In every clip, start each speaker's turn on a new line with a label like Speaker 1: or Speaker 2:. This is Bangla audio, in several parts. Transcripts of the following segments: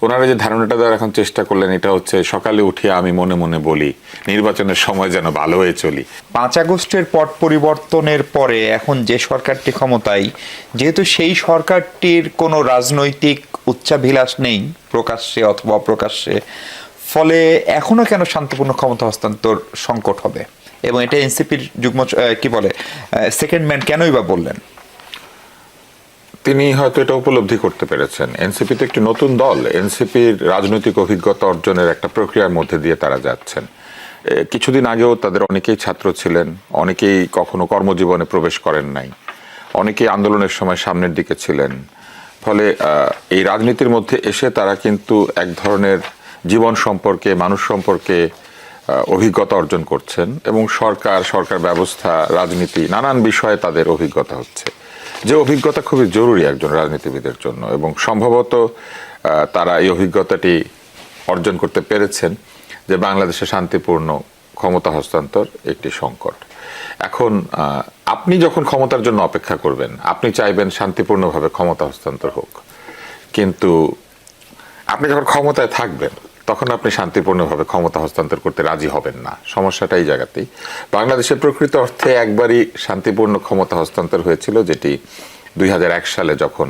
Speaker 1: ওনারা যে ধারণাটা দেওয়ার এখন চেষ্টা করলেন এটা হচ্ছে সকালে উঠিয়ে আমি মনে মনে বলি নির্বাচনের সময় যেন ভালো হয়ে চলি।
Speaker 2: 5 আগস্টের পট পরিবর্তনের পরে এখন যে সরকারটি ক্ষমতায়, যেহেতু সেই সরকারটির কোনো রাজনৈতিক উচ্চাভিলাষ নেই প্রকাশ্যে অথবা অপ্রকাশ্যে, ফলে এখনো কেন শান্তিপূর্ণ ক্ষমতা হস্তান্তর সংকট হবে? এবং এটা এনসিপির যুগ্ম কি বলে সেকেন্ড ম্যান কেনই বা বললেন?
Speaker 1: তিনি হয়তো এটা উপলব্ধি করতে পেরেছেন এনসিপি তো একটি নতুন দল, এনসিপির রাজনৈতিক অভিজ্ঞতা অর্জনের একটা প্রক্রিয়ার মধ্যে দিয়ে তারা যাচ্ছেন। কিছুদিন আগেও তাদের অনেকেই ছাত্র ছিলেন, অনেকেই কখনো কর্মজীবনে প্রবেশ করেন নাই, অনেকেই আন্দোলনের সময় সামনের দিকে ছিলেন। ফলে এই রাজনীতির মধ্যে এসে তারা কিন্তু এক ধরনের জীবন সম্পর্কে, মানুষ সম্পর্কে অভিজ্ঞতা অর্জন করছেন এবং সরকার ব্যবস্থা, রাজনীতি নানান বিষয়ে তাদের অভিজ্ঞতা হচ্ছে, যে অভিজ্ঞতা খুবই জরুরি একজন রাজনীতিবিদের জন্য। এবং সম্ভবত তারা এই অভিজ্ঞতাটি অর্জন করতে পেরেছেন যে বাংলাদেশে শান্তিপূর্ণ ক্ষমতা হস্তান্তর একটি সংকট। এখন আপনি যখন ক্ষমতার জন্য অপেক্ষা করবেন, আপনি চাইবেন শান্তিপূর্ণভাবে ক্ষমতা হস্তান্তর হোক, কিন্তু আপনি যখন ক্ষমতায় থাকবেন তখন আপনি শান্তিপূর্ণভাবে ক্ষমতা হস্তান্তর করতে রাজি হবেন না। সমস্যাটা এই জায়গাতেই। বাংলাদেশের প্রকৃত অর্থে একবারই শান্তিপূর্ণ ক্ষমতা হস্তান্তর হয়েছিল, যেটি 2001 সালে যখন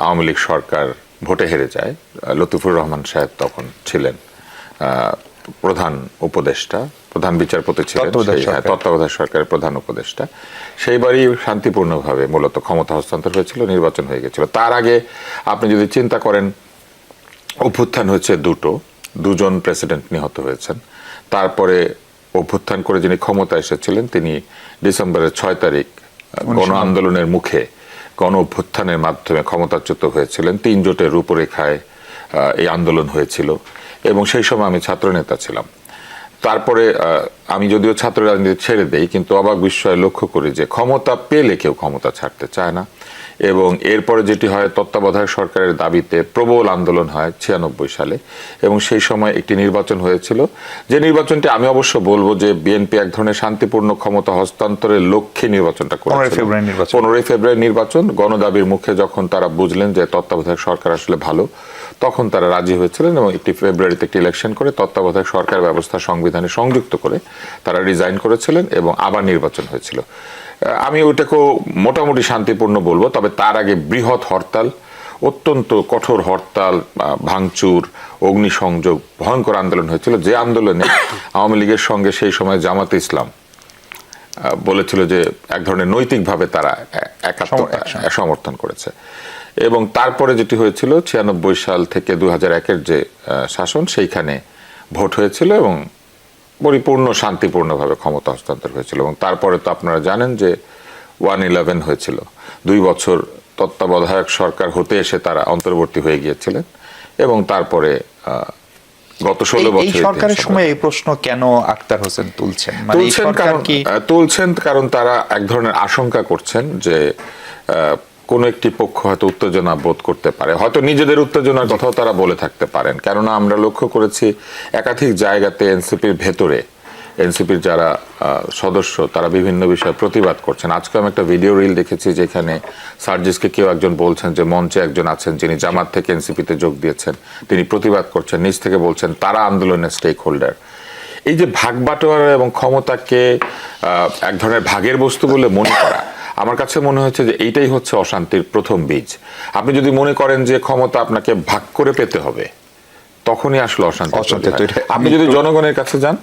Speaker 1: আওয়ামী লীগ সরকার ভোটে হেরে যায়। লতিফুর রহমান সাহেব তখন ছিলেন প্রধান উপদেষ্টা, প্রধান বিচারপতি ছিলেন, তত্ত্বাবধায়ক সরকারের প্রধান উপদেষ্টা। সেইবারই শান্তিপূর্ণভাবে মূলত ক্ষমতা হস্তান্তর হয়েছিল, নির্বাচন হয়ে গেছিল। তার আগে আপনি যদি চিন্তা করেন, অভ্যুত্থান হয়েছে দুজন প্রেসিডেন্ট নিহত হয়েছেন। তারপরে অভ্যুত্থান করে যিনি ক্ষমতা এসেছিলেন তিনি ডিসেম্বরের 6 তারিখ গণ আন্দোলনের মুখে গণ অভ্যুত্থানের মাধ্যমে ক্ষমতাচ্যুত হয়েছিলেন। 3 জোটের রূপরেখায় এই আন্দোলন হয়েছিল এবং সেই সময় আমি ছাত্রনেতা ছিলাম। তারপরে আমি যদিও ছাত্র রাজনীতি ছেড়ে দেই, কিন্তু অবাক বিস্ময়ে লক্ষ্য করি যে ক্ষমতা পেলে কেউ ক্ষমতা ছাড়তে চায় না। এবং এরপরে যেটি হয়, তত্ত্বাবধায়ক সরকারের দাবিতে প্রবল আন্দোলন হয় 96 সালে এবং সেই সময় একটি নির্বাচন হয়েছিল, যে নির্বাচনটি আমি অবশ্য বলবো যে বিএনপি এক ধরনের শান্তিপূর্ণ ক্ষমতা হস্তান্তরের লক্ষ্যে নির্বাচনটা করেছিল। 15 ফেব্রুয়ারি নির্বাচন গণদাবির মুখে যখন তারা বুঝলেন যে তত্ত্বাবধায়ক সরকার আসলে ভালো, তখন তারা রাজি হয়েছিলেন এবং একটি ফেব্রুয়ারিতে একটি ইলেকশন করে তত্ত্বাবধায়ক সরকার ব্যবস্থা সংবিধানে সংযুক্ত করে তারা রিজাইন করেছিলেন এবং আবার নির্বাচন হয়েছিল। আমি ওইটাকেও মোটামুটি শান্তিপূর্ণ বলবো। তবে তার আগে বৃহৎ হরতাল, অত্যন্ত কঠোর হরতাল, ভাঙচুর, অগ্নিসংযোগ, ভয়ঙ্কর আন্দোলন হয়েছিল, যে আন্দোলনে আওয়ামী লীগের সঙ্গে সেই সময় জামাতে ইসলাম বলেছিল যে এক ধরনের নৈতিকভাবে তারা সমর্থন করেছে। এবং তারপরে যেটি হয়েছিল 96 সাল থেকে 2001-এর যে শাসন, সেইখানে ভোট হয়েছিল এবং পরিপূর্ণ শান্তিপূর্ণভাবে ক্ষমতা হস্তান্তর হয়েছিল। এবং তারপরে তো আপনারা জানেন যে 1/11 হয়েছিল। 2 বছর তত্ত্বাবধায়ক সরকার হতে এসে তারা অন্তর্বর্তী হয়ে গিয়েছিলেন এবং তারপরে গত 16 বছর
Speaker 2: এই সরকারের সময় এই প্রশ্ন কেন আক্তার হোসেন
Speaker 1: তুলছেন কারণ তারা এক ধরনের আশঙ্কা করছেন যে কোন একটি পক্ষ হয়তো উত্তেজনা বোধ করতে পারে, হয়তো নিজেদের উত্তেজনার কথাও তারা বলে থাকতে পারেন। কেননা আমরা লক্ষ্য করেছি একাধিক জায়গাতে এনসিপির ভেতরে, এনসিপির যারা সদস্য তারা বিভিন্ন বিষয়ে প্রতিবাদ করছেন। আজকে আমি একটা ভিডিও রিল দেখেছি যেখানে সার্জিসকে কেউ একজন বলছেন যে মঞ্চে একজন আছেন যিনি জামাত থেকে এনসিপিতে যোগ দিয়েছেন, তিনি প্রতিবাদ করছেন, নিজ থেকে বলছেন তারা আন্দোলনের স্টেক হোল্ডার। এই যে ভাগ বাটোয়ারা এবং ক্ষমতাকে এক ধরনের ভাগের বস্তু বলে মনে করা, আমার কাছে মনে হচ্ছে যে এইটাই হচ্ছে অশান্তির প্রথম বীজ। আপনি যদি মনে করেন যে ক্ষমতা আপনাকে ভাগ করে পেতে হবে, তখনই আসলে অশান্তি। আপনি যদি জনগণের কাছে যান,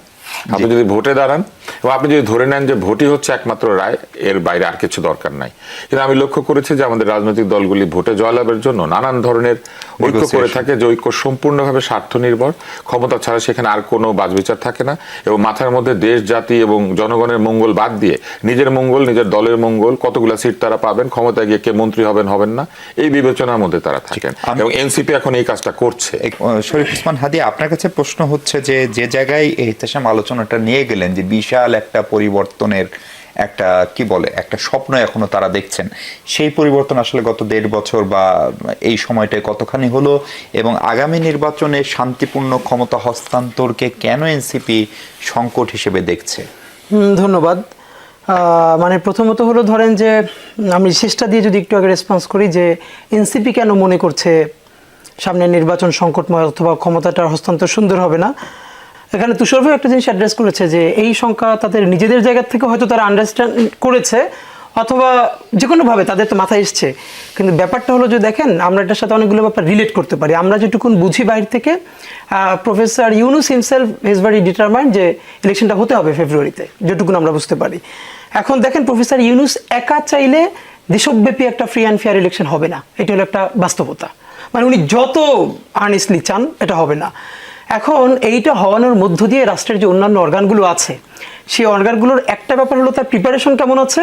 Speaker 1: আপনি যদি ভোটে দাঁড়ান এবং আপনি যদি ধরে নেন যে ভোটই হচ্ছে একমাত্র রায়, এর বাইরে আর কিছু দরকার নাই। কিন্তু আমি লক্ষ্য করেছি যে আমাদের রাজনৈতিক দলগুলি ভোটে জয়লাভের জন্য নানান ধরনের ঐক্য করে থাকে, যে ঐক্য সম্পূর্ণভাবে স্বার্থ নির্ভর। ক্ষমতা ছাড়া সেখানে আর কোনো বাছবিচার থাকে না এবং মাথার মধ্যে দেশ, জাতি এবং জনগণের মঙ্গল বাদ দিয়ে নিজের মঙ্গল, নিজের দলের মঙ্গল, কতগুলো সিট তারা পাবেন, ক্ষমতায় গিয়ে কে মন্ত্রী হবেন না, এই বিবেচনার মধ্যে তারা থাকেন এবং এনসিপি এখন এই কাজটা করছে।
Speaker 2: শরীফ ওসমান হাদী, আপনার কাছে প্রশ্ন হচ্ছে যে জায়গায় ইহতেশাম আলোচনাটা নিয়ে গেলেন, যে বিশাল একটা পরিবর্তনের একটা কি বলে একটা স্বপ্ন এখনো তারা দেখছেন, সেই পরিবর্তন আসলে গত 1.5 বছর বা এই সময়টায় কতখানি হলো এবং আগামী নির্বাচনে শান্তিপূর্ণ ক্ষমতা হস্তান্তরকে কেন এনসিপি সংকট হিসেবে দেখছে?
Speaker 3: ধন্যবাদ। মানে প্রথমত হলো ধরেন যে আমি শেষটা দিয়ে যদি একটু আগে রেসপন্স করি, যে এনসিপি কেন মনে করছে সামনে নির্বাচন সংকটময় অথবা ক্ষমতাটার হস্তান্তর সুন্দর হবে না। এখানে তুষার ভাই একটা জিনিস অ্যাড্রেস করেছে যে এই সংখ্যা তাদের নিজেদের জায়গা থেকে হয়তো তারা আন্ডারস্ট্যান্ড করেছে অথবা যে কোনোভাবে তাদের তো মাথায় এসছে, কিন্তু ব্যাপারটা হলো যে দেখেন আমরা এটার সাথে অনেকগুলো ব্যাপার রিলেট করতে পারি। আমরা যেটুকুন বুঝি বাইরে থেকে, professor Yunus himself is very determined যে ইলেকশনটা হতে হবে ফেব্রুয়ারিতে, যেটুকুন আমরা বুঝতে পারি। এখন দেখেন প্রফেসর ইউনুস একা চাইলে দেশব্যাপী একটা ফ্রি অ্যান্ড ফেয়ার ইলেকশন হবে না, এটা হলো একটা বাস্তবতা। মানে উনি যত আর্নেস্টলি চান এটা হবে না। এখন এইটা হওয়ানোর মধ্য দিয়ে রাষ্ট্রের যে অন্যান্য অর্গানগুলো আছে সেই অর্গানগুলোর একটা ব্যাপার হলো তার প্রিপারেশন কেমন আছে,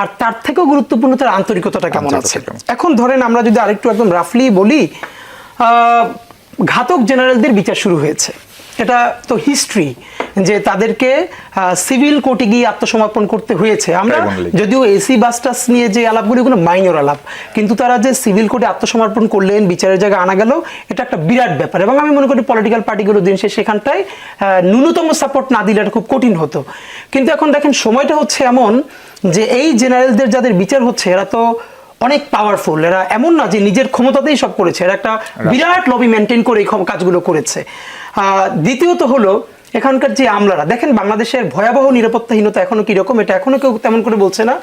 Speaker 3: আর তার থেকেও গুরুত্বপূর্ণ তার আন্তরিকতাটা কেমন আছে। এখন ধরেন আমরা যদি আরেকটু একদম রাফলি বলি, ঘাতক জেনারেলদের বিচার শুরু হয়েছে, এটা তো হিস্ট্রি যে তাদেরকে সিভিল কোর্টে গিয়ে আত্মসমর্পণ করতে হয়েছে। আমরা যদিও এসি বাসটাস নিয়ে যে আলাপগুলো এগুলো মাইনর আলাপ, কিন্তু তারা যে সিভিল কোর্টে আত্মসমর্পণ করলেন, বিচারের জায়গায় আনা গেল, এটা একটা বিরাট ব্যাপার। এবং আমি মনে করি পলিটিক্যাল পার্টিগুলো দিন শেষে সেখানটায় ন্যূনতম সাপোর্ট না দিলে এটা খুব কঠিন হতো। কিন্তু এখন দেখেন সময়টা হচ্ছে এমন যে এই জেনারেলদের যাদের বিচার হচ্ছে এরা তো অনেক পাওয়ারফুল, এরা এমন না যে নিজের ক্ষমতাতেই সব করেছে, এরা একটা বিরাট লবি মেনটেন করে এই কাজগুলো করেছে। দ্বিতীয়ত হলো এখানকার যে আমলারা, দেখেন বাংলাদেশের ভয়াবহ নিরাপত্তাহীনতা এখনো কিরকম, এটা এখনো কেউ তেমন করে বলছে না।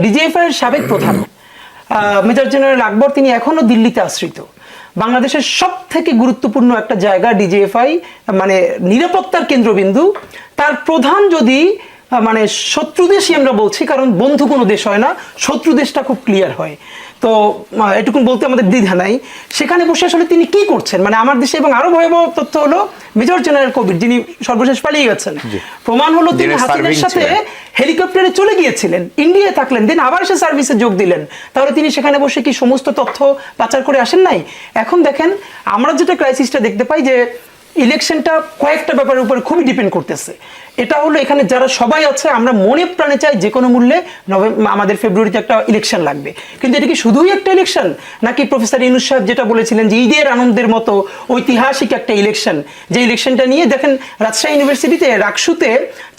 Speaker 3: ডিজিএফআই এর সাবেক প্রধান মেজর জেনারেল আকবর তিনি এখনো দিল্লিতে আশ্রিত। বাংলাদেশের সব থেকে গুরুত্বপূর্ণ একটা জায়গা ডিজিএফআই, মানে নিরাপত্তার কেন্দ্রবিন্দু, তার প্রধান যদি মানে শত্রু দেশই আমরা বলছি, কারণ বন্ধু কোনো দেশ হয় না, শত্রু দেশটা খুব ক্লিয়ার হয়। তো এটুকুন বলতে আমাদের দ্বিধা নাই। সেখানে বসে আসলে তিনি কি করছেন, মানে আমার দেশে, এবং আরো ভয়াবহ তথ্য হলো মেজর জেনারেল কবির যিনি সর্বশেষ পালিয়ে গেছেন, প্রমাণ হলো তিনি হাসিনার সাথে হেলিকপ্টারে চলে গিয়েছিলেন, ইন্ডিয়ায় থাকলেন, দেন আবার সে সার্ভিসে যোগ দিলেন। তাহলে তিনি সেখানে বসে কি সমস্ত তথ্য পাচার করে আসেন নাই? এখন দেখেন আমরা যেটা ক্রাইসিসটা দেখতে পাই যে ইলেকশনটা কয়েকটা ব্যাপারের উপর খুবই ডিপেন্ড করতেছে। এটা হলো এখানে যারা সবাই আছে আমরা মনে প্রাণে চাই যে কোনো মূল্যে আমাদের ফেব্রুয়ারিতে একটা ইলেকশন লাগবে, কিন্তু এটা কি শুধুই একটা ইলেকশন, নাকি প্রফেসর ইউনুস সাহেব যেটা বলেছিলেন যে ঈদের আনন্দের মতো ঐতিহাসিক একটা ইলেকশন, যে ইলেকশনটা নিয়ে দেখেন রাজশাহী ইউনিভার্সিটিতে রাকসুতে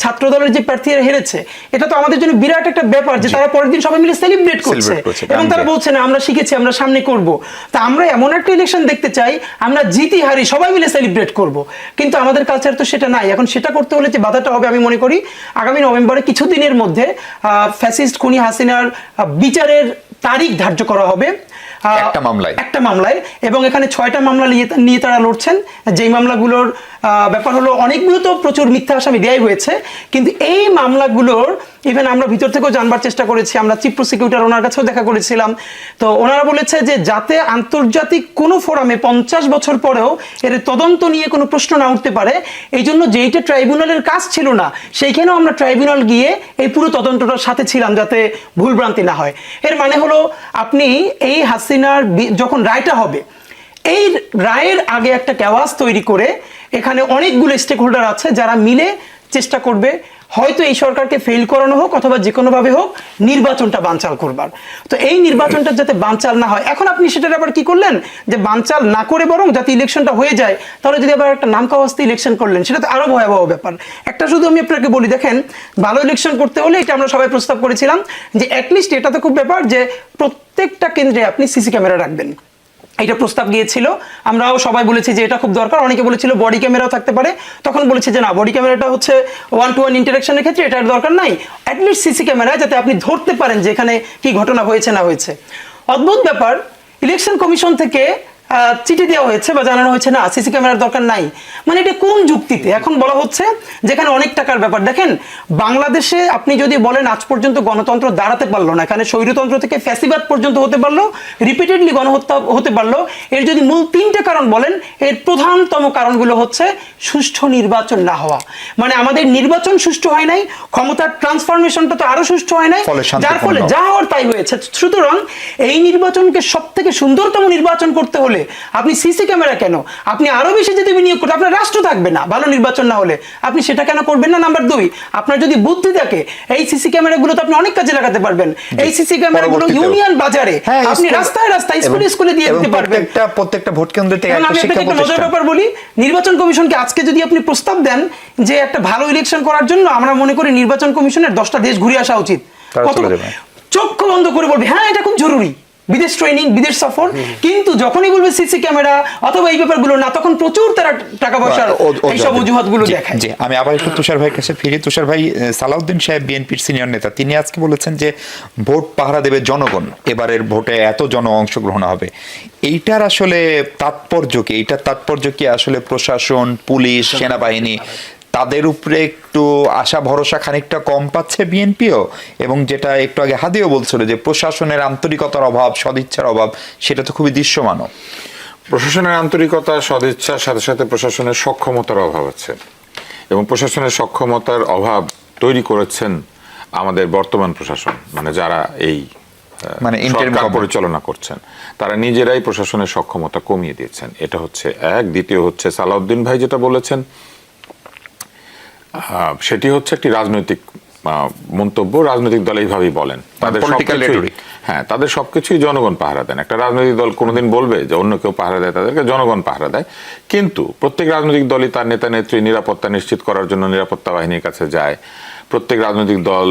Speaker 3: ছাত্র দলের যে প্রার্থীরা হেরেছে, এটা তো আমাদের জন্য বিরাট একটা ব্যাপার যে তারা পরের দিন সবাই মিলে সেলিব্রেট করছে এবং তারা বলছে না আমরা শিখেছি, আমরা সামনে করব। তা আমরা এমন একটা ইলেকশন দেখতে চাই আমরা জিতি হারি সবাই মিলে সেলিব্রেট করব, কিন্তু আমাদের কালচার তো সেটা নাই। এখন সেটা করতে হলে যে বাধাটা হবে আমি মনে করি আগামী নভেম্বরে কিছুদিনের মধ্যে ফ্যাসিস্ট খুনি হাসিনার বিচারের তারিখ ধার্য করা হবে একটা মামলায়, এবং এখানে 6টা মামলা নিয়ে তারা লড়ছেন। যেই মামলাগুলোর ব্যাপার হলো অনেকগুলো তো প্রচুর মিথ্যা আসামি দেয়াই হয়েছে, কিন্তু এই মামলাগুলোর ইভেন আমরা ভিতর থেকেও জানবার চেষ্টা করেছি, আমরা চিফ প্রসিকিউটর ওনার কাছেও দেখা করেছিলাম, তো ওনারা বলেছে যে যাতে আন্তর্জাতিক কোনো ফোরামে 50 বছর পরেও এর তদন্ত নিয়ে কোনো প্রশ্ন না উঠতে পারে, এই জন্য যেইটা ট্রাইব্যুনালের কাজ ছিল না সেইখানেও আমরা ট্রাইব্যুনাল গিয়ে এই পুরো তদন্তটার সাথে ছিলাম যাতে ভুলভ্রান্তি না হয়। এর মানে হলো আপনি এই হাসিনার যখন রায়টা হবে এই রায়ের আগে একটা ক্যাওয়াস তৈরি করে এখানে অনেকগুলো স্টেক হোল্ডার আছে যারা মিলে চেষ্টা করবে হয়তো এই সরকারকে ফেল করানো হোক অথবা যে কোনোভাবে হোক নির্বাচনটা বানচাল করবার। তো এই নির্বাচনটা যাতে বানচাল না হয়, এখন আপনি সেটার আবার কি করলেন যে বানচাল না করে বরং যাতে ইলেকশনটা হয়ে যায়, তাহলে যদি আবার একটা নাম কাওয়াস্তে ইলেকশন করলেন সেটা তো আরো ভয়াবহ ব্যাপার। একটা শুধু আমি আপনাকে বলি, দেখেন ভালো ইলেকশন করতে হলে এটা আমরা সবাই প্রস্তাব করেছিলাম যে অ্যাটলিস্ট এটা তো খুব ব্যাপার যে প্রত্যেকটা কেন্দ্রে আপনি সিসি ক্যামেরা রাখবেন, এটা প্রস্তাব গিয়েছিল, আমরাও সবাই বলেছি যে এটা খুব দরকার। অনেকে বলেছিল বডি ক্যামেরাও থাকতে পারে, তখন বলেছি যে না, বডি ক্যামেরাটা হচ্ছে 1-to-1 ইন্টারাকশনের ক্ষেত্রে এটার দরকার নাই, অ্যাটলিস্ট সিসি ক্যামেরা যাতে আপনি ধরতে পারেন যে এখানে কি ঘটনা হয়েছে না হয়েছে। অদ্ভুত ব্যাপার, ইলেকশন কমিশন থেকে চিঠি দেওয়া হয়েছে বা জানানো হয়েছে না সিসি ক্যামেরার দরকার নাই, মানে এটা কোন যুক্তিতে এখন বলা হচ্ছে যেখানে অনেক টাকার ব্যাপার। দেখেন বাংলাদেশে আপনি যদি বলেন আজ পর্যন্ত গণতন্ত্র দাঁড়াতে পারলো না, এখানে স্বৈরতন্ত্র থেকে ফ্যাসিবাদ পর্যন্ত হতে পারলো, রিপিটেডলি গণহত্যা হতে পারলো, এর যদি মূল 3টে কারণ বলেন এর প্রধানতম কারণগুলো হচ্ছে সুষ্ঠু নির্বাচন না হওয়া। মানে আমাদের নির্বাচন সুষ্ঠু হয় নাই, ক্ষমতার ট্রান্সফরমেশনটা তো আরো সুষ্ঠু হয় নাই, যার ফলে যা হওয়ার তাই হয়েছে। সুতরাং এই নির্বাচনকে সব থেকে সুন্দরতম নির্বাচন করতে হলে আপনি সিসি ক্যামেরা কেন, আপনি আরো বেশি যদি বিনিয়োগ করতে, আপনার রাষ্ট্র থাকবে না ভালো নির্বাচন না হলে, আপনি সেটা কেন করবেন না? নাম্বার 2, আপনার যদি বুদ্ধি থাকে এই সিসি ক্যামেরাগুলো তো আপনি অনেক কাজে লাগাতে পারবেন। এই সিসি ক্যামেরাগুলো ইউনিয়ন বাজারে আপনি রাস্তায় রাস্তায় স্কুলে দিয়ে দিতে পারবেন,
Speaker 2: প্রত্যেকটা ভোট কেন্দ্র থেকে একটা শিক্ষা প্রতিষ্ঠান।
Speaker 3: মজার ব্যাপার বলি, নির্বাচন কমিশনকে আজকে যদি আপনি প্রস্তাব দেন যে একটা ভালো ইলেকশন করার জন্য, আমরা মনে করি নির্বাচন কমিশনের 10টা দেশ ঘুরে আসা উচিত, চক্ষু বন্ধ করে বলবে হ্যাঁ এটা খুব জরুরি, বিদেশ ট্রেনিং, বিদেশ সফর, কিন্তু যখনই বলবে সিসি ক্যামেরা অথবা এই ব্যাপারগুলো না, তখন প্রচুর তারা টাকা পয়সার এইসব অজুহাতগুলো দেখায়।
Speaker 2: জি, আমি আবার একটু তুষার ভাইয়ের কাছে ফিরি। তুষার ভাই, সালাউদ্দিন সাহেব বিএনপির সিনিয়র নেতা, তিনি আজকে বলেছেন যে ভোট পাহারা দেবে জনগণ, এবারের ভোটে এত অংশগ্রহণ হবে। এইটার আসলে তাৎপর্য কি? এইটার তাৎপর্য কি আসলে প্রশাসন, পুলিশ, সেনাবাহিনী তাদের উপরে একটু আশা ভরসা খানিকটা কম পাচ্ছে বিএনপিও? এবং যেটা একটু আগে হাদিও বলছিল যে প্রশাসনের আন্তরিকতার অভাব, সদিচ্ছার অভাব, সেটা তো খুবই দৃশ্যমান।
Speaker 1: প্রশাসনের আন্তরিকতা, সদিচ্ছার সাথে সাথে প্রশাসনের সক্ষমতার অভাব আছে, এবং প্রশাসনের সক্ষমতার অভাব তৈরি করেছেন আমাদের বর্তমান প্রশাসন, মানে যারা এই সরকার পরিচালনা করছেন, তারা নিজেরাই প্রশাসনের সক্ষমতা কমিয়ে দিয়েছেন। এটা হচ্ছে এক। দ্বিতীয় হচ্ছে সালাউদ্দিন ভাই যেটা বলেছেন, সেটি হচ্ছে একটি রাজনৈতিক মন্তব্য। রাজনৈতিক দল এইভাবেই বলেন, তাদের সবকিছুই জনগণ পাহারা দেন। একটা রাজনৈতিক দল কোনোদিন বলবে যে অন্য কেউ পাহারা দেয়, তাদেরকে জনগণ পাহারা দেয়। কিন্তু প্রত্যেক রাজনৈতিক দলই তার নেতা নেত্রী নিরাপত্তা নিশ্চিত করার জন্য নিরাপত্তা বাহিনীর কাছে যায়। প্রত্যেক রাজনৈতিক দল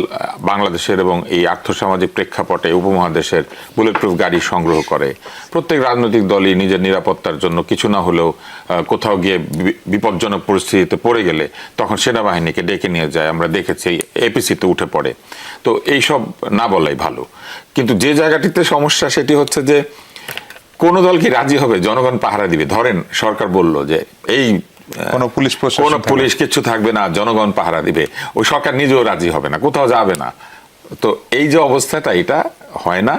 Speaker 1: বাংলাদেশের এবং এই আর্থসামাজিক প্রেক্ষাপটে উপমহাদেশের বুলেট প্রুফ গাড়ি সংগ্রহ করে। প্রত্যেক রাজনৈতিক দলই নিজের নিরাপত্তার জন্য কিছু না হলেও কোথাও গিয়ে বিপজ্জনক পরিস্থিতিতে পড়ে গেলে তখন সেনাবাহিনীকে ডেকে নিয়ে যায়। আমরা দেখেছি এপিসিতে উঠে পড়ে। তো এইসব না বলাই ভালো। কিন্তু যে জায়গাটিতে সমস্যা সেটি হচ্ছে যে কোন দল কি রাজি হবে জনগণ পাহারা দিবে? ধরেন সরকার বলল যে এই
Speaker 2: কোন পুলিশ
Speaker 1: কিছু থাকবে না, জনগণ পাহারা দিবে, ওই সরকার নিজেও রাজি হবে না, কোথাও যাবে না। তো এই যে অবস্থাটা, এটা হয় না।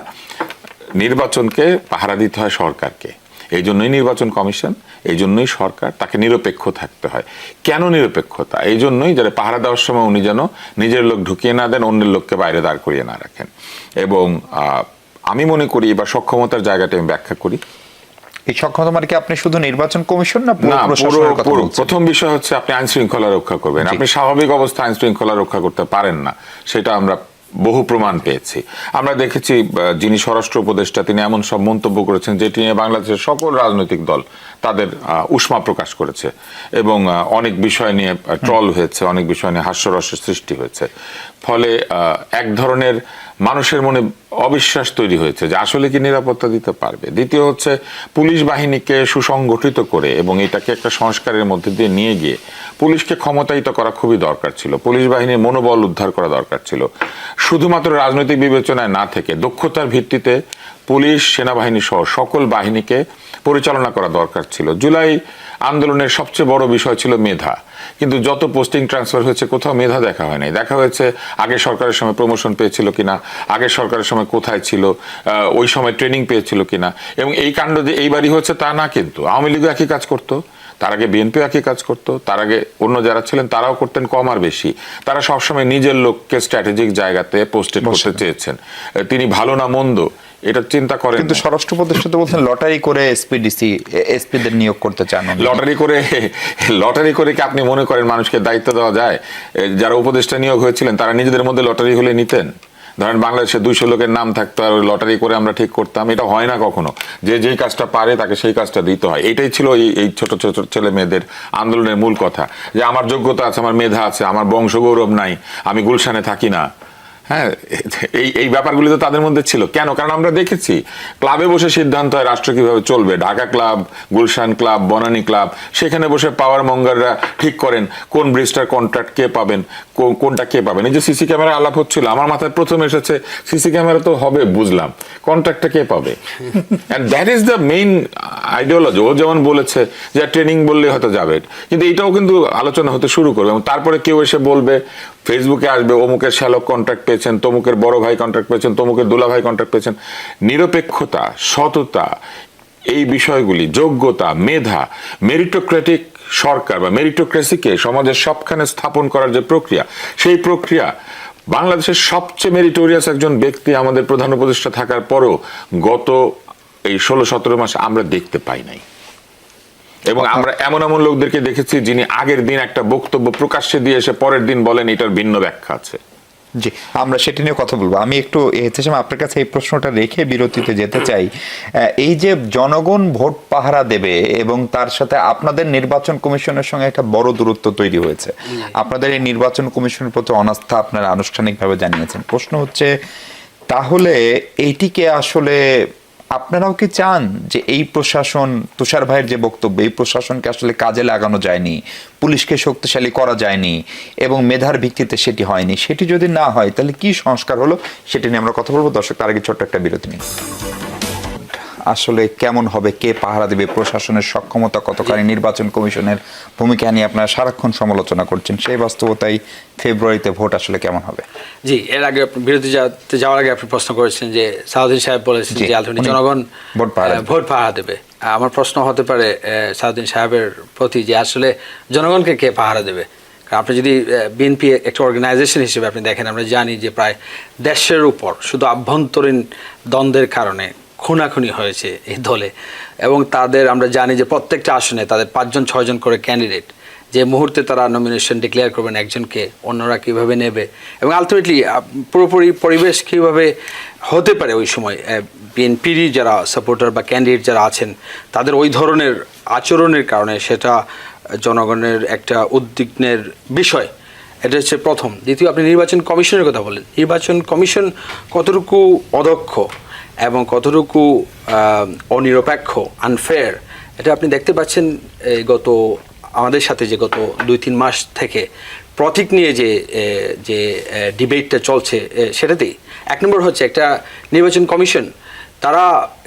Speaker 1: নির্বাচনকে পাহারা দিতে হয় সরকারকে, এই জন্যই নির্বাচন কমিশন, এই জন্যই সরকার, তাকে নিরপেক্ষ থাকতে হয়। কেন নিরপেক্ষতা? এই জন্যই যারা পাহারা দেওয়ার সময় উনি যেন নিজের লোক ঢুকিয়ে না দেন, অন্যের লোককে বাইরে দাঁড় করিয়ে না রাখেন। এবং আমি মনে করি এবার সক্ষমতার জায়গাটা আমি ব্যাখ্যা করি।
Speaker 2: এই সক্ষমতা মানে কি আপনি শুধু নির্বাচন কমিশন না
Speaker 1: পুরো? প্রথম বিষয় হচ্ছে আপনি আইন শৃঙ্খলা রক্ষা করবেন। আপনি স্বাভাবিক অবস্থা আইন শৃঙ্খলা রক্ষা করতে পারেন না, সেটা আমরা বহু প্রমাণ পেয়েছি। আমরা দেখেছি যিনি স্বরাষ্ট্র উপদেষ্টা, তিনি এমন সব মন্তব্য করেছেন যেটি নিয়ে বাংলাদেশের সকল রাজনৈতিক দল তাদের উষ্মা প্রকাশ করেছে, এবং অনেক বিষয় নিয়ে ট্রল হয়েছে, অনেক বিষয় নিয়ে হাস্যরসের সৃষ্টি হয়েছে। ফলে এক ধরনের মানুষের মনে অবিশ্বাস তৈরি হয়েছে যে আসলে কি নিরাপত্তা দিতে পারবে। দ্বিতীয় হচ্ছে পুলিশ বাহিনীকে সুসংগঠিত করে এবং এটাকে একটা সংস্কারের মধ্যে দিয়ে নিয়ে গিয়ে পুলিশকে ক্ষমতায়িত করা খুবই দরকার ছিল। পুলিশ বাহিনীর মনোবল উদ্ধার করা দরকার ছিল। শুধুমাত্র রাজনৈতিক বিবেচনায় না থেকে দক্ষতার ভিত্তিতে পুলিশ, সেনাবাহিনী সহ সকল বাহিনীকে পরিচালনা করা দরকার ছিল। জুলাই আন্দোলনের সবচেয়ে বড় বিষয় ছিল মেধা, কিন্তু যত পোস্টিং ট্রান্সফার হয়েছে কোথাও মেধা দেখা হয় নাই। দেখা হয়েছে আগে সরকারের সময় প্রমোশন পেয়েছিল কিনা, আগে সরকারের সময় কোথায় ছিল, ওই সময় ট্রেনিং পেয়েছিল কিনা। এবং এই কাণ্ড যে এইবারই হচ্ছে তা না, কিন্তু আওয়ামী লীগও একই কাজ করতো, তার আগে বিএনপিও একই কাজ করতো, তার আগে অন্য যারা ছিলেন তারাও করতেন কম আর বেশি। তারা সবসময় নিজের লোককে স্ট্র্যাটেজিক জায়গাতে পোস্টেড করতে চেয়েছেন। তিনি ভালো না মন্দ এটা চিন্তা করেন।
Speaker 2: কিন্তু স্বরাষ্ট্র উপদেষ্টা তো বলছেন লটারি করে এসপিদের নিয়োগ করতে চান।
Speaker 1: লটারি করে কি আপনি মনে করেন মানুষকে দায়িত্ব দেওয়া যায়? যারা উপদেষ্টা নিয়োগ হয়েছিলেন তারা নিজেদের মধ্যে লটারি হলে নিতেন। ধরেন বাংলাদেশে 200 লোকের নাম থাকতো আর লটারি করে আমরা ঠিক করতাম, এটা হয় না কখনো। যে যেই কাজটা পারে তাকে সেই কাজটা দিতে হয়। এটাই ছিল এই ছোট ছোট ছেলে মেয়েদের আন্দোলনের মূল কথা, যে আমার যোগ্যতা আছে, আমার মেধা আছে, আমার বংশগৌরব নাই, আমি গুলশানে থাকি না। হ্যাঁ, এই ব্যাপারগুলি তো তাদের মধ্যে ছিল। কেন? কারণ আমরা দেখেছি ক্লাবে বসে সিদ্ধান্ত হয় রাষ্ট্র কিভাবে চলবে। Dhaka club, Gulshan club, Banani club, সেখানে বসে পাওয়ার মঙ্গাররা ঠিক করেন কোন ব্রিজটার কন্ট্রাক্ট কে পাবেন, কোনটা কে পাবেন। এই যে সিসি ক্যামেরা আলাপ হচ্ছিল, আমার মাথায় প্রথম এসেছে সিসি ক্যামেরা তো হবে বুঝলাম, কন্ট্রাক্টটা কে পাবে? And that is the main ideology. ও যেমন বলেছে যে ট্রেনিং বললে হয়তো যাবে, কিন্তু এটাও কিন্তু আলোচনা হতে শুরু করবে। এবং তারপরে কেউ এসে বলবে, ফেসবুকে আসবে, অমুকের শ্যালক কন্ট্রাক্ট পেয়েছেন, তমুকের বড় ভাই কন্ট্রাক্ট পেয়েছেন, তমুকের দুলা ভাই কন্ট্রাক্ট পেয়েছেন। নিরপেক্ষতা, সততা, এই বিষয়গুলি, যোগ্যতা, মেধা, মেরিটোক্রেটিক সরকার বা মেরিটোক্রেসিকে সমাজের সবখানে স্থাপন করার যে প্রক্রিয়া, সেই প্রক্রিয়া বাংলাদেশের সবচেয়ে মেরিটোরিয়াস একজন ব্যক্তি আমাদের প্রধান উপদেষ্টা থাকার পরও গত এই 16-17 মাস আমরা দেখতে পাই নাই। এবং আমরা এমন এমন লোকদেরকে দেখেছি যিনি আগের দিন একটা বক্তব্য প্রকাশ্যে দিয়ে এসে পরের দিন বলেন এটার ভিন্ন ব্যাখ্যা আছে।
Speaker 2: জি, আমরা সেটা নিয়ে কথা বলবো। আমি একটু আপনার কাছে এই প্রশ্নটা রেখে বিরতিতে যেতে চাই। এই যে জনগণ ভোট পাহারা দেবে এবং তার সাথে আপনাদের নির্বাচন কমিশনের সঙ্গে একটা বড় দূরত্ব তৈরি হয়েছে। আপনাদের এই নির্বাচন কমিশনের প্রতি অনাস্থা আপনারা আনুষ্ঠানিকভাবে জানিয়েছেন। প্রশ্ন হচ্ছে, তাহলে এইটিকে আসলে আপনারাও কি চান যে এই প্রশাসন, তুষার ভাইয়ের যে বক্তব্য, এই প্রশাসনকে আসলে কাজে লাগানো যায়নি, পুলিশকে শক্তিশালী করা যায়নি এবং মেধার ভিত্তিতে সেটি হয়নি, সেটি যদি না হয় তাহলে কি সংস্কার হলো সেটি নিয়ে আমরা কথা বলবো। দর্শক, তার আগে ছোট্ট একটা বিরতি নিই। আসলে কেমন হবে, কে পাহারা দেবে, প্রশাসনের সক্ষমতা কতখানি, নির্বাচন কমিশনের ভূমিকা নিয়ে আপনারা সারাক্ষণ সমালোচনা করছেন, সেই বাস্তবতায় ফেব্রুয়ারিতে ভোট আসলে কেমন হবে?
Speaker 4: জি, এর আগে বিরতি যাওয়ার আগে আপনি প্রশ্ন করেছেন যে সাউদ্দিন সাহেব বলেছেন যে আলটিমেটলি জনগণ ভোট পাহারা দেবে। আমার প্রশ্ন হতে পারে সাউদ্দিন সাহেবের প্রতি যে আসলে জনগণকে কে পাহারা দেবে। আপনি যদি বিএনপি একটা অর্গানাইজেশন হিসেবে আপনি দেখেন, আমরা জানি যে প্রায় 150-এর উপর শুধু আভ্যন্তরীণ দ্বন্দ্বের কারণে খুনাখুনি হয়েছে এই দলে, এবং তাদের আমরা জানি যে প্রত্যেকটা আসনে তাদের 5-6জন করে ক্যান্ডিডেট, যে মুহূর্তে তারা নমিনেশন ডিক্লেয়ার করবেন একজনকে, অন্যরা কীভাবে নেবে এবং আলটিমেটলি পুরোপুরি পরিবেশ কীভাবে হতে পারে ওই সময় বিএনপিরই যারা সাপোর্টার বা ক্যান্ডিডেট যারা আছেন তাদের ওই ধরনের আচরণের কারণে সেটা জনগণের একটা উদ্বিগ্নের বিষয়। এটা হচ্ছে প্রথম। দ্বিতীয়, আপনি নির্বাচন কমিশনের কথা বলেন। নির্বাচন কমিশন কতটুকু অদক্ষ এবং কতটুকু অনিরপেক্ষ, আনফেয়ার, এটা আপনি দেখতে পাচ্ছেন গত আমাদের সাথে যে গত 2-3 মাস থেকে প্রতীক নিয়ে যে ডিবেটটা চলছে সেটাতেই। 1 নম্বর হচ্ছে একটা নির্বাচন কমিশন তারা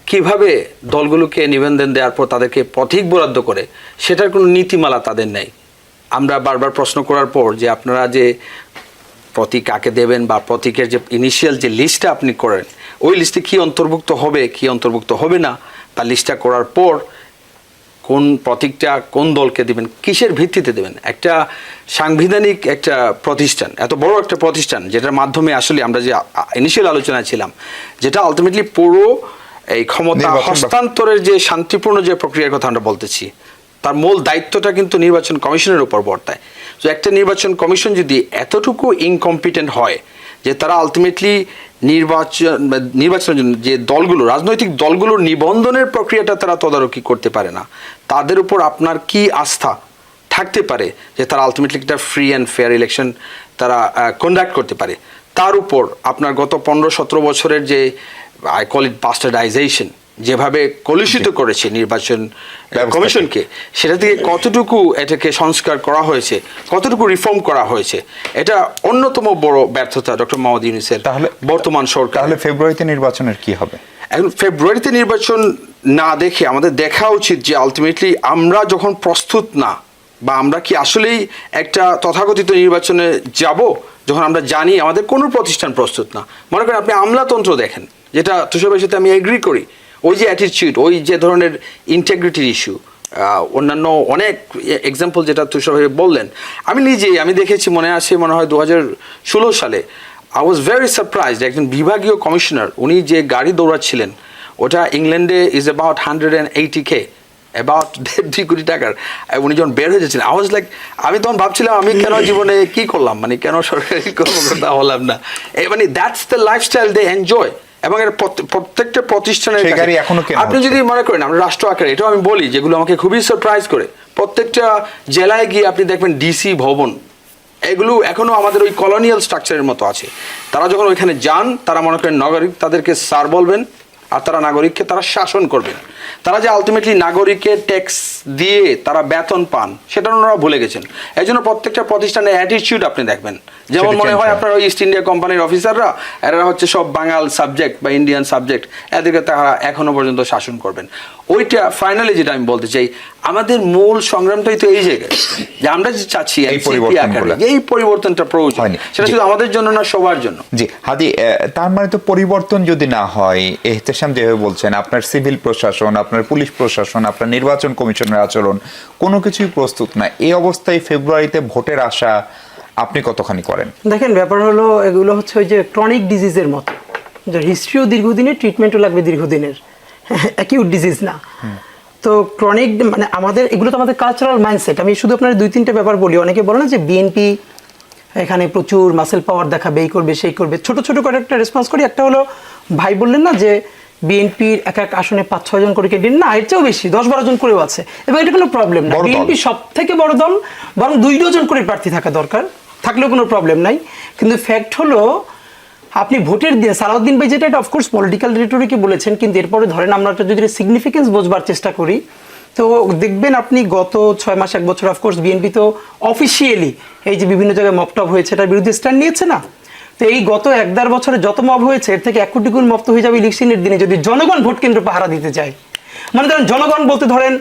Speaker 4: কিভাবে দলগুলোকে নিবন্ধন দেওয়ার পর তাদেরকে প্রতীক বরাদ্দ করে, সেটার কোনো নীতিমালা তাদের নেই। আমরা বারবার প্রশ্ন করার পর যে আপনারা যে প্রতীক কাকে দেবেন বা প্রতীকের যে ইনিশিয়াল যে লিস্টটা আপনি করেন, ওই লিস্টে কি অন্তর্ভুক্ত হবে কি অন্তর্ভুক্ত হবে না, বা লিস্টটা করার পর কোন প্রতীকটা কোন দলকে দেবেন, কিসের ভিত্তিতে দেবেন। একটা সাংবিধানিক একটা প্রতিষ্ঠান, এত বড় একটা প্রতিষ্ঠান যেটার মাধ্যমে আসলে আমরা যে ইনিশিয়াল আলোচনায় ছিলাম, যেটা আলটিমেটলি পুরো এই ক্ষমতা হস্তান্তরের যে শান্তিপূর্ণ যে প্রক্রিয়ার কথা আমরা বলতেছি, তার মূল দায়িত্বটা কিন্তু নির্বাচন কমিশনের উপর বর্তায়। তো একটা নির্বাচন কমিশন যদি এতটুকু ইনকম্পিটেন্ট হয় যে তারা আলটিমেটলি নির্বাচনের জন্য যে দলগুলো, রাজনৈতিক দলগুলোর নিবন্ধনের প্রক্রিয়াটা তারা তদারকি করতে পারে না, তাদের উপর আপনার কি আস্থা থাকতে পারে যে তারা আলটিমেটলি একটা ফ্রি অ্যান্ড ফেয়ার ইলেকশন তারা কন্ডাক্ট করতে পারে? তার উপর আপনার গত 15-17 বছরের যে আই কল ইট বাস্টার্ডাইজেশন, যেভাবে কলুষিত করেছে নির্বাচন কমিশনকে, সেটা থেকে কতটুকু এটাকে সংস্কার করা হয়েছে, কতটুকু রিফর্ম করা হয়েছে, এটা অন্যতম বড় ব্যর্থতা ডক্টর মোহাম্মদ ইউনূসের বর্তমান সরকার।
Speaker 2: তাহলে ফেব্রুয়ারিতে নির্বাচনের কি হবে?
Speaker 4: এখন ফেব্রুয়ারিতে নির্বাচন না দেখে আমাদের দেখা উচিত যে আলটিমেটলি আমরা যখন প্রস্তুত না, বা আমরা কি আসলেই একটা তথাকথিত নির্বাচনে যাব যখন আমরা জানি আমাদের কোনো প্রতিষ্ঠান প্রস্তুত না। মনে করেন আপনি আমলাতন্ত্র দেখেন, যেটা তুষারের সাথে আমি এগ্রি করি, ওই যে অ্যাটিটিউড, ওই যে ধরনের ইন্টেগ্রিটির ইস্যু, অন্যান্য অনেক এক্সাম্পল যেটা তুষার ভাই বললেন, আমি দেখেছি, মনে হয় 2016 সালে আই ওয়াজ ভেরি সারপ্রাইজড, একজন বিভাগীয় কমিশনার উনি যে গাড়ি দৌড়াচ্ছিলেন ওটা ইংল্যান্ডে ইজ অ্যাবাউট 180K, অ্যাবাউট 2 কোটি টাকার। উনি যখন বের হয়ে যাচ্ছিলেন, আই ওয়াজ লাইক, আমি তখন ভাবছিলাম আমি কেন জীবনে কি করলাম, মানে কেন সরকারি কর্মকর্তা হলাম না। মানে that's the lifestyle they enjoy. এবং এর প্রত্যেকটা প্রতিষ্ঠানের আপনি যদি মনে করেন আমরা রাষ্ট্র আকারে, এটাও আমি বলি যেগুলো আমাকে খুবই সারপ্রাইজ করে, প্রত্যেকটা জেলায় গিয়ে আপনি দেখবেন ডিসি ভবন, এগুলো এখনো আমাদের ওই কলোনিয়াল স্ট্রাকচারের মতো আছে। তারা যখন ওইখানে যান, তারা মনে করেন নাগরিক তাদেরকে স্যার বলবেন, আর তারা নাগরিককে তারা শাসন করবেন। তারা যে আলটিমেটলি নাগরিকের ট্যাক্স দিয়ে তারা বেতন পান, সেটা ওনারা ভুলে গেছেন। এই জন্য প্রত্যেকটা প্রতিষ্ঠানের অ্যাটিটিউড আপনি দেখবেন, যেমন মনে হয় আপনার ওই ইস্ট ইন্ডিয়া কোম্পানির অফিসাররা, এরা হচ্ছে সব বাঙাল সাবজেক্ট বা ইন্ডিয়ান সাবজেক্ট, এদেরকে তারা এখনো পর্যন্ত শাসন করবেন। ওইটা ফাইনালি যেটা আমি বলতে চাই, আমাদের মূল সংগ্রামটাই তো এই জায়গায়, যে আমরা যে চাচ্ছি এই পরিবর্তনটা প্রয়োজন, সেটা শুধু আমাদের জন্য না, সবার জন্য।
Speaker 2: জি হাদি, তার মানে তো পরিবর্তন যদি না হয়, এহতেশাম যেভাবে বলছেন, আপনার সিভিল প্রশাসন, আপনার পুলিশ প্রশাসন, আপনার নির্বাচন কমিশনের আচরণ, কোনো কিছুই প্রস্তুত না, এই অবস্থায় ফেব্রুয়ারিতে ভোটের আশা আপনি কতখানি করেন?
Speaker 3: দেখেন, ব্যাপার হলো এগুলো হচ্ছে ওই যে ক্রনিক ডিজিজের মতো, যে হিস্ট্রিও দীর্ঘদিনের, ট্রিটমেন্টও লাগবে দীর্ঘদিনের, অ্যাকিউট ডিজিজ না। তো ক্রনিক মানে আমাদের এগুলো তো আমাদের কালচারাল মাইন্ডসেট। আমি শুধু আপনার 2-3টা ব্যাপার বলি। অনেকে বলে না যে বিএনপি এখানে প্রচুর মাসেল পাওয়ার দেখাবে, এই করবে সেই করবে, ছোট ছোট করে একটা রেসপন্স করি। একটা হলো, ভাই বললেন না যে বিএনপির এক আসনে 5-6 জন করে ক্যান্ডিডেট, না এর চেয়েও বেশি, 10-12 জন করেও আছে, এবং এটা কোনো প্রবলেম না। বিএনপি সব থেকে বড় দল, বরং 2 ডজন করে প্রার্থী থাকা দরকার, থাকলেও কোনো প্রবলেম নাই। কিন্তু ফ্যাক্ট হলো আপনি ভোটের দিন সালাউদ্দিন ভাই যেটা, এটা অফকোর্স পলিটিক্যাল রেটরিকে বলেছেন, কিন্তু এরপরে ধরেন আমরা একটা যদি সিগনিফিকেন্স বোঝবার চেষ্টা করি, তো দেখবেন আপনি গত 6 মাস 1 বছর অফকোর্স বিএনপি তো অফিসিয়ালি এই যে বিভিন্ন জায়গায় মপটপ হয়েছে এটার বিরুদ্ধে স্ট্যান্ড নিয়েছে না। তো এই গত 1-1.5 বছরে যত মব হয়েছে এর থেকে 1 কোটি গুণ মব তো হয়ে যাবে ইলেকশনের দিনে যদি জনগণ ভোট কেন্দ্র পাহারা দিতে যায়। মানে ধরেন জনগণ বলতে ধরেন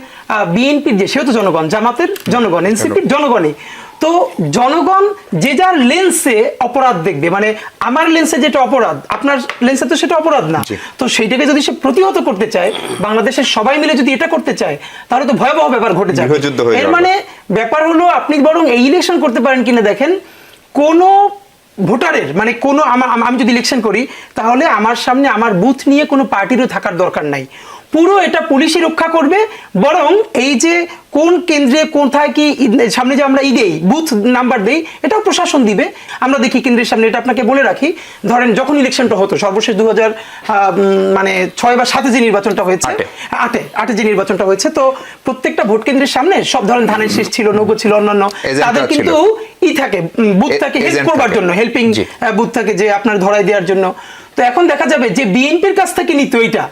Speaker 3: বিএনপির যে সেও তো জনগণ, জামাতের জনগণ, এনসিপির জনগণই। তো জনগণ যে যার লেন্সে অপরাধ দেখবে, মানে আমার লেন্সে যেটা অপরাধ আপনার লেন্সে তো সেটা অপরাধ না। তো সেইটাকে যদি সে প্রতিহত করতে চায়, বাংলাদেশের সবাই মিলে যদি এটা করতে চায়, তাহলে তো ভয়াবহ ব্যাপার ঘটে যাবে। এর মানে ব্যাপার হলো আপনি বরং এই ইলেকশন করতে পারেন কিনা দেখেন, কোন ভোটারের মানে কোনো আমি যদি ইলেকশন করি তাহলে আমার সামনে আমার বুথ নিয়ে কোনো পার্টিরও থাকার দরকার নাই, পুরো এটা পুলিশই রক্ষা করবে। বরং এই যে কোন কেন্দ্রে কোথায় কি সামনে যে আমরা দেই বুথ নাম্বার দেই, এটাও প্রশাসন দিবে। আমরা দেখি কেন্দ্রের সামনে, এটা আপনাকে বলে রাখি, ধরেন যখন ইলেকশনটা হতো সর্বশেষ 2006 বা 7 যে নির্বাচনটা হয়েছে, 8 যে নির্বাচনটা হয়েছে, তো প্রত্যেকটা ভোট কেন্দ্রের সামনে সব ধরেন ধানের শেষ ছিল, নৌকো ছিল, অন্যান্য তাদের কিন্তু থাকে বুথ থাকে হেল্প করবার জন্য, হেল্পিং বুথ থাকে যে আপনার ধরাই দেওয়ার জন্য। তো এখন দেখা যাবে যে বিএনপির কাছ থেকে নিত এইটা,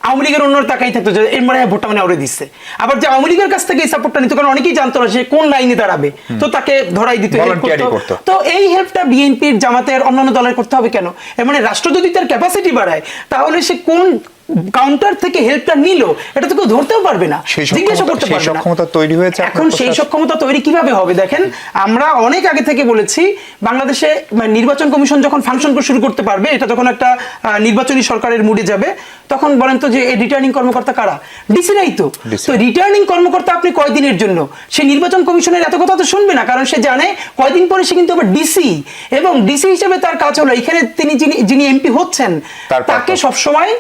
Speaker 3: আওয়ামী লীগের অন্য তাকাই থাকতো যে এর মানে ভোটটা মানে ওরে দিচ্ছে। আবার যে আওয়ামী লীগের কাছ থেকে এই সাপোর্টটা নিত, কারণ অনেকেই জানতো না সে কোন লাইনে দাঁড়াবে, তো তাকে ধরাই দিত, হেল্প করতো। তো এই হেল্পটা বিএনপির, জামাতের, অন্যান্য দলের করতে হবে কেন? এর মানে রাষ্ট্র যদি তার ক্যাপাসিটি বাড়ায় তাহলে সে কোন কাউন্টার থেকে হেল্পটা নিল এটা তো কেউ ধরতেও পারবে না, জিজ্ঞাসা করতে পারবে না।
Speaker 2: সক্ষমতা তৈরি হয়েছে।
Speaker 3: এখন সেই সক্ষমতা তৈরি কিভাবে হবে দেখেন, আমরা অনেক আগে থেকে বলেছি বাংলাদেশে নির্বাচন কমিশন যখন ফাংশন শুরু করতে পারবে, এটা যখন একটা নির্বাচনী সরকারের মুডে যাবে, তখন বলেন তো যে রিটার্নিং কর্মকর্তা কারা? ডিসি নাই তো। তো রিটার্নিং কর্মকর্তা আপনি কয়দিনের জন্য? সে নির্বাচন কমিশনের এত কথা তো শুনবে না, কারণ সে জানে কয়দিন পরে সে কিন্তু আবার ডিসি, এবং ডিসি হিসেবে তার কাজ হলো এখানে তিনি যিনি এমপি হচ্ছেন তাকে সবসময়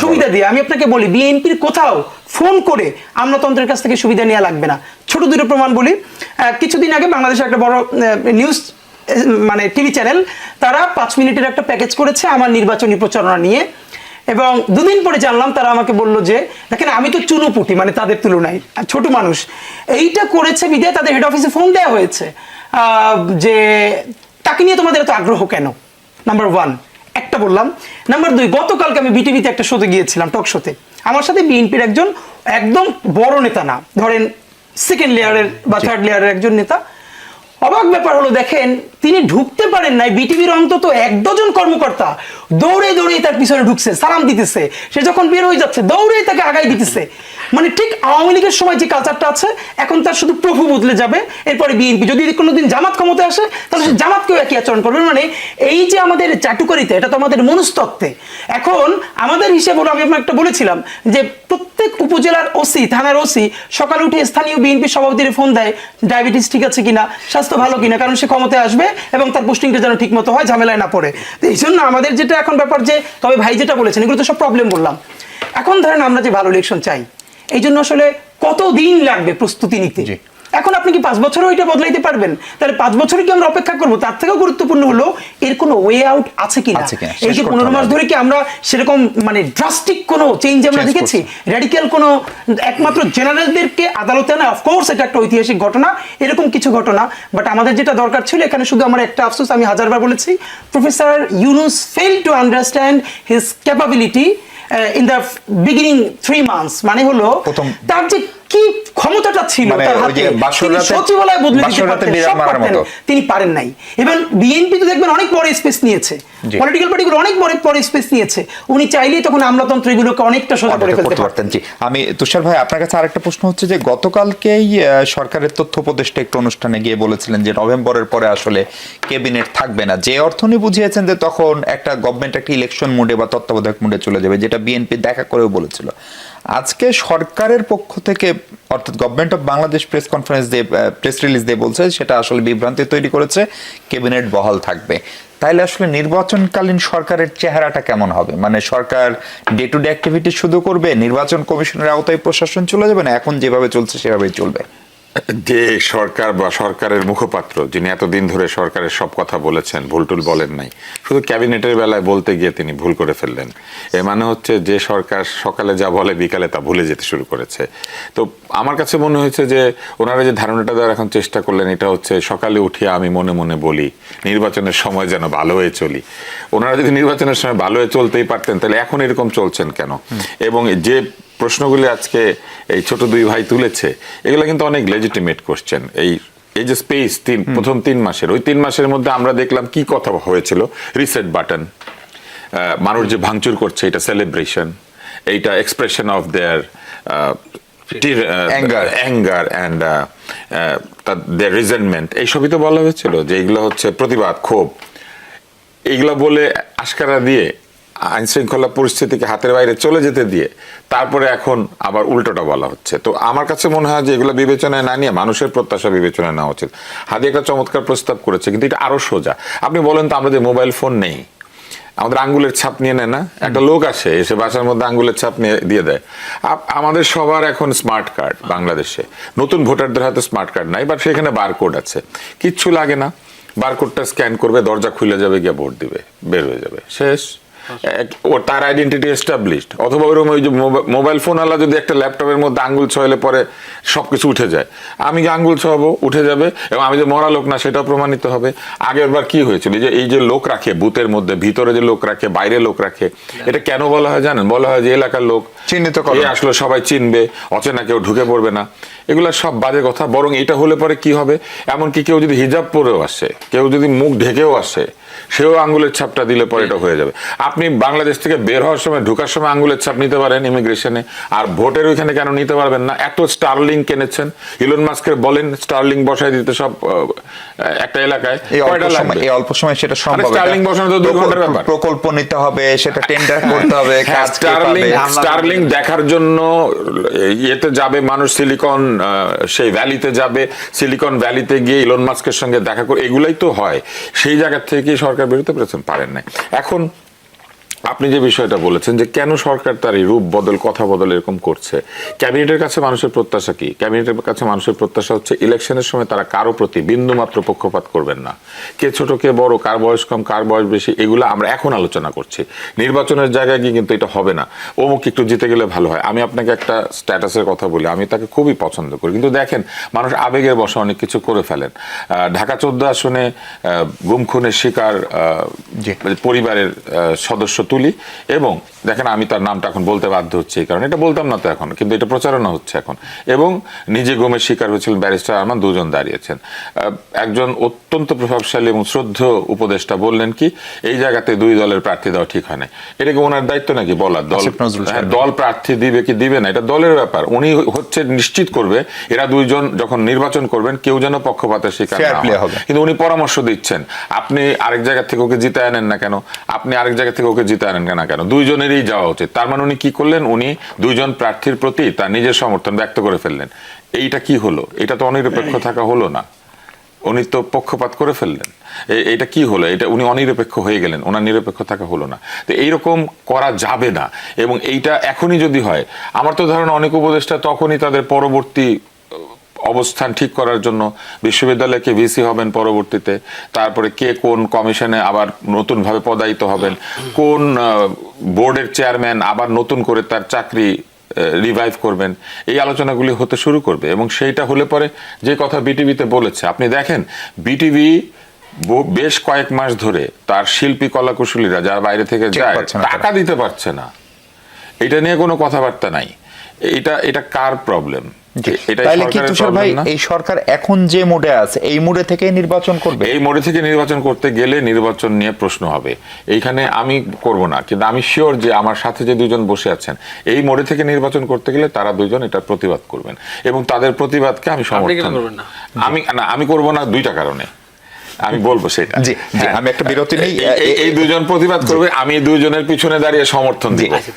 Speaker 3: সুবিধা দিয়ে। আমি আপনাকে বলি বিএনপির কোথাও ফোন করে আমলাতন্ত্রের কাছ থেকে সুবিধা নেওয়া লাগবে না। ছোট দুটো প্রমাণ বলি, কিছুদিন আগে বাংলাদেশের একটা বড় নিউজ মানে টিভি চ্যানেল, তারা 5 মিনিটের একটা প্যাকেজ করেছে আমার নির্বাচনী প্রচারণা নিয়ে, এবং 2 দিন পরে জানলাম তারা আমাকে বলল যে দেখেন আমি তো চুনোপুটি, মানে তাদের তুলনায় ছোট মানুষ, এইটা করেছে বিদায় তাদের হেড অফিসে ফোন দেওয়া হয়েছে যে তাকে নিয়ে তোমাদের এত আগ্রহ কেন? নাম্বার 1 একটা বললাম। নাম্বার 2, গতকালকে আমি বিটিভিতে একটা শোতে গিয়েছিলাম, টক শোতে, আমার সাথে বিএনপির একজন একদম বড় নেতা না, ধরেন 2nd লেয়ারের বা 3rd লেয়ারের একজন নেতা। অবাক ব্যাপার হলো দেখেন তিনি ঢুকতে পারেন নাই, বিটিভির অন্তত 1 ডজন কর্মকর্তা দৌড়ে দৌড়ে তার পিছনে ঢুকছে, সালাম দিতেছে, সে যখন বের হয়ে যাচ্ছে দৌড়ে তাকে আগাই দিতেছে। মানে ঠিক আওয়ামী লীগের সময় যে কালচারটা আছে এখন তার শুধু প্রভু বদলে যাবে, এরপরে বিএনপি যদি কোনোদিন জামাত ক্ষমতায় আসে তাহলে সে জামাতকেও একই আচরণ করবে। মানে এই যে আমাদের চাটুকারিতা, এটা তো আমাদের মনস্তত্ত্বে। এখন আমাদের হিসেবে আমি আপনাকে একটা বলেছিলাম যে প্রত্যেক উপজেলার ওসি, থানার ওসি সকালে উঠে স্থানীয় বিএনপি সভাপতির ফোন দেয় ডায়াবেটিস ঠিক আছে কিনা, স্বাস্থ্য ভালো কিনা, কারণ সে ক্ষমতায় আসবে এবং তার পোস্টিংটা যেন ঠিক মতো হয়, ঝামেলায় না পড়ে। তো এই জন্য আমাদের যেটা এখন ব্যাপার যে, তবে ভাই যেটা বলেছেন এগুলো তো সব প্রবলেম বললাম। এখন ধরেন আমরা যে ভালো ইলেকশন চাই, এই জন্য আসলে কতদিন লাগবে প্রস্তুতি নিতে? এখন আপনি কি 5 বছরও এটা বদলাইতে পারবেন? তাহলে 5 বছরই কি আমরা অপেক্ষা করবো? তার থেকেও গুরুত্বপূর্ণ হলো এর কোনো ওয়ে আউট আছে কিনা। এই যে 15 মাস ধরে কি আমরা সেরকম মানে ড্রাস্টিক কোনো চেঞ্জ আমরা দেখেছি? র্যাডিক্যাল কোনো একমাত্র জেনারেলদেরকে আদালতে আনা, অফকোর্স এটা একটা ঐতিহাসিক ঘটনা, এরকম কিছু ঘটনা। বাট আমাদের যেটা দরকার ছিল এখানে শুধু আমার একটা আফসোস, আমি 1000বার বলেছি, professor Yunus fail to understand his capability in the beginning 3 months. মানে হলো তার যে কি ক্ষমতাটা ছিল তার হাতে, সচিবালয় বদলে দিতে পারতেন, তিনি পারেন নাই। এবং বিএনপি তো দেখবেন অনেক বড় স্পেস নিয়েছে, পলিটিক্যাল পার্টিগুলো অনেক বড় স্পেস নিয়েছে, উনি চাইলেই তখন আমলাতন্ত্র এগুলোকে অনেকটা সোজা করে ফেলতে পারতেন।
Speaker 2: জি, আমি তুষার ভাই আপনার কাছে আরেকটা প্রশ্ন হচ্ছে যে গতকালকেই সরকারের তথ্য উপদেষ্টা একটা অনুষ্ঠানে গিয়ে বলেছিলেন যে নভেম্বরের পরে আসলে ক্যাবিনেট থাকবে না, যে অর্থ উনি বুঝিয়েছেন যে তখন একটা গভর্নমেন্ট একটা ইলেকশন মুডে বা তত্ত্বাবধায়ক মুডে চলে যাবে, যেটা বিএনপি দেখা করেও বলেছিল। আজকে সরকারের পক্ষ থেকে অর্থাৎ government of Bangladesh press conference দিয়ে প্রেস রিলিজ দিয়ে বলছে সেটা আসলে বিভ্রান্তি তৈরি করেছে, ক্যাবিনেট বহাল থাকবে। তাইলে আসলে নির্বাচনকালীন সরকারের চেহারাটা কেমন হবে? মানে সরকার ডে টু ডে অ্যাক্টিভিটি শুধু করবে, নির্বাচন কমিশনের আওতায় প্রশাসন চলে যাবে, না এখন যেভাবে চলছে সেভাবেই চলবে?
Speaker 1: যে সরকার বা সরকারের মুখপাত্র যিনি এতদিন ধরে সরকারের সব কথা বলেছেন, ভুলটুল বলেন নাই, শুধু ক্যাবিনেটের বেলায় বলতে গিয়ে তিনি ভুল করে ফেললেন। এর মানে হচ্ছে যে সরকার সকালে যা বলে বিকালে তা ভুলে যেতে শুরু করেছে। তো আমার কাছে মনে হয়েছে যে ওনারা যে ধারণাটা দেওয়ার এখন চেষ্টা করলেন, এটা হচ্ছে সকালে উঠিয়ে আমি মনে মনে বলি নির্বাচনের সময় যেন ভালো হয়ে চলি। ওনারা যদি নির্বাচনের সময় ভালো হয়ে চলতেই পারতেন তাহলে এখন এরকম চলছেন কেন? এবং যে প্রশ্নগুলি আজকে এই ছোট দুই ভাই তুলেছে এগুলো কিন্তু অনেক লেজিটিমেট কোশ্চেন। এই যে স্পেস প্রথম 3 মাসের, ওই 3 মাসের মধ্যে আমরা দেখলাম কি কথা হয়েছিল। রিসেট বাটন, মানুষ যে ভাঙচুর করছে এটা সেলিব্রেশন, এইটা expression of their anger and their resentment, এইসবই তো বলা হয়েছিল যে এগুলো হচ্ছে প্রতিবাদ, ক্ষোভ। এইগুলো বলে আশকারা দিয়ে আইন শৃঙ্খলা পরিস্থিতিকে হাতের বাইরে চলে যেতে দিয়ে তারপরে এখন আবার উল্টোটা বলা হচ্ছে। তো আমার কাছে মনে হয় যে এগুলো বিবেচনায় না নিয়ে মানুষের প্রত্যাশা বিবেচনায় নেওয়া উচিত। হাদি একটা চমৎকার প্রস্তাব করেছে, কিন্তু এটা আরো সোজা। আপনি বলেন তো, আমরা যে মোবাইল ফোন নেই, আমাদের আঙ্গুলের ছাপ নিয়ে নেয় না? একটা লোক আসে, এসে বাসার মধ্যে আঙ্গুলের ছাপ নিয়ে দিয়ে দেয়। আমাদের সবার এখন স্মার্ট কার্ড, বাংলাদেশে নতুন ভোটারদের হাতে স্মার্ট কার্ড নাই, বাট সেখানে বারকোড আছে, কিচ্ছু লাগে না। বারকোডটা স্ক্যান করবে, দরজা খুলে যাবে, গিয়ে ভোট দিবে, বের হয়ে যাবে, শেষ। ও তার আইডেন্টিটি এস্টাবলিশড। অথবা ওরকম ওই যে মোবাইল ফোন আলা যদি একটা ল্যাপটপের মধ্যে আঙ্গুল ছোঁয়ালে পরে সবকিছু উঠে যায়, আমি আঙ্গুল ছোঁয়াবো, উঠে যাবে, এবং আমি যে মরা লোক না সেটাও প্রমাণিত হবে। আগের বার কি হয়েছিল, এই যে লোক রাখে বুথের মধ্যে, ভিতরে যে লোক রাখে, বাইরে লোক রাখে, এটা কেন বলা হয় জানেন? বলা হয় যে এলাকার লোক
Speaker 2: চিহ্নিত করে
Speaker 1: আসলে সবাই চিনবে, অচেনা কেউ ঢুকে পড়বে না। এগুলা সব বাজে কথা। বরং এটা হলে পরে কি হবে, এমনকি কেউ যদি হিজাব পরেও আসে, কেউ যদি মুখ ঢেকেও আসে, সেও আঙ্গুলের ছাপটা দিলে পরে এটা হয়ে যাবে। আপনি বাংলাদেশ থেকে বের হওয়ার সময়, ঢোকার সময় আঙ্গুলের ছাপ নিতে পারেন ইমিগ্রেশনে, আর ভোটের ওইখানে কেন নিতে পারবেন না? এত স্টারলিং কিনেছেন, ইলন মাস্কের বলেন স্টারলিং বসায় দিতে সব একটা এলাকায়,
Speaker 2: এই অল্প সময় সেটা সম্ভব।
Speaker 1: স্টারলিং বসানো তো 2 ঘন্টার ব্যাপার।
Speaker 2: প্রকল্প নিতে হবে, সেটা টেন্ডার করতে হবে,
Speaker 1: স্টারলিং দেখার জন্য ইয়েতে যাবে মানুষ, সিলিকন সেই ভ্যালিতে যাবে, সিলিকন ভ্যালিতে গিয়ে ইলন মাস্কের সঙ্গে দেখা করে, এগুলাই তো হয়। সেই জায়গা থেকে সরকার বেরোতে পেরেছেন, পারেন নাই। এখন আপনি যে বিষয়টা বলেছেন যে কেন সরকার তার এই রূপ বদল, কথা বদল এরকম করছে, ক্যাবিনেটের কাছে মানুষের প্রত্যাশা কি? ক্যাবিনেটের কাছে মানুষের প্রত্যাশা হচ্ছে ইলেকশনের সময় তারা কারো প্রতি বিন্দু মাত্র পক্ষপাত করবেন না। কে ছোট কে বড়, কার বয়স কম কার বয়স বেশি, এগুলো আমরা এখন আলোচনা করছি। নির্বাচনের জায়গায় গিয়ে কিন্তু এটা হবে না, অমুক একটু জিতে গেলে ভালো হয়। আমি আপনাকে একটা স্ট্যাটাসের কথা বলি, আমি তাকে খুবই পছন্দ করি, কিন্তু দেখেন মানুষ আবেগের বশে অনেক কিছু করে ফেলেন। ঢাকা 14 আসনে গুম খুনের শিকার পরিবারের সদস্য তুলি, এবং দেখেন আমি তার নামটা এখন বলতে বাধ্য হচ্ছে, এই কারণে এটা বলতাম না তো এখন, কিন্তু এটা প্রচারণা হচ্ছে এখন। এবং নিজে গুমের শিকার হয়েছিলেন ব্যারিস্টার আরমান, 2 জন দাঁড়িয়েছেন। একজন অত্যন্ত প্রভাবশালী এবং শ্রদ্ধেয় উপদেষ্টা বললেন কি, এই জায়গাতে 2 দলের প্রার্থী দেওয়া ঠিক হয় না। এটা কি ওনার দায়িত্ব নাকি বলার? দল প্রার্থী দিবে কি দিবে না এটা দলের ব্যাপার। উনি হচ্ছে নিশ্চিত করবে এরা 2 জন যখন নির্বাচন করবেন কেউ যেন পক্ষপাতের শিকার না হয়। কিন্তু উনি পরামর্শ দিচ্ছেন, আপনি আরেক জায়গা থেকে ওকে জিতে আনেন না কেন, আপনি আরেক জায়গা থেকে ওকে জিতে আনেন না কেন, 2 জনেরই যাওয়া উচিত। তার মানে উনি কি করলেন, উনি 2 জন প্রার্থীর প্রতি তার নিজের সমর্থন ব্যক্ত করে ফেললেন। এইটা কি হলো? এটা তো অনিরপেক্ষ থাকা হলো না, উনি তো পক্ষপাত করে ফেললেন। এটা কি হলো? এটা উনি অনিরপেক্ষ হয়ে গেলেন, ওনার নিরপেক্ষ থাকা হলো না। তো এইরকম করা যাবে না। এবং এইটা এখনই যদি হয়, আমার তো ধারণা অনেক উপদেষ্টা তখনই তাদের পরবর্তী অবস্থান ঠিক করার জন্য বিশ্ববিদ্যালয়কে ভিসি হবেন পরবর্তীতে, তারপরে কে কোন কমিশনে আবার নতুনভাবে পদায়িত হবেন, কোন বোর্ডের চেয়ারম্যান আবার নতুন করে তার চাকরি রিভাইভ করবেন, এই আলোচনাগুলি হতে শুরু করবে। এবং সেইটা হলে পরে যে কথা বিটিভিতে বলেছে, আপনি দেখেন বিটিভি বেশ কয়েক মাস ধরে তার শিল্পী কলাকুশলীরা যারা বাইরে থেকে যায় টাকা দিতে পারছে না, এটা নিয়ে কোনো কথাবার্তা নাই। এটা কার প্রবলেম?
Speaker 2: তাইলে কি তুষার ভাই এই সরকার এখন যে মোডে আছে এই মোডে থেকে নির্বাচন করবে?
Speaker 1: এই মোডে থেকে নির্বাচন করতে গেলে নির্বাচন নিয়ে প্রশ্ন হবে। এইখানে আমি করব না, কিন্তু আমি শিওর যে আমার সাথে যে 2 জন বসে আছেন এই মোডে থেকে নির্বাচন করতে গেলে তারা 2 জন এটা প্রতিবাদ করবেন, এবং তাদের প্রতিবাদকে আমি সমর্থন। আমি করব না 2টা কারণে, আমি বলবো সেটা।
Speaker 2: আমি একটা বিরতি নেই।
Speaker 1: এই 2 জন প্রতিবাদ করবে, আমি 2 জনের পিছনে দাঁড়িয়ে সমর্থন দিব।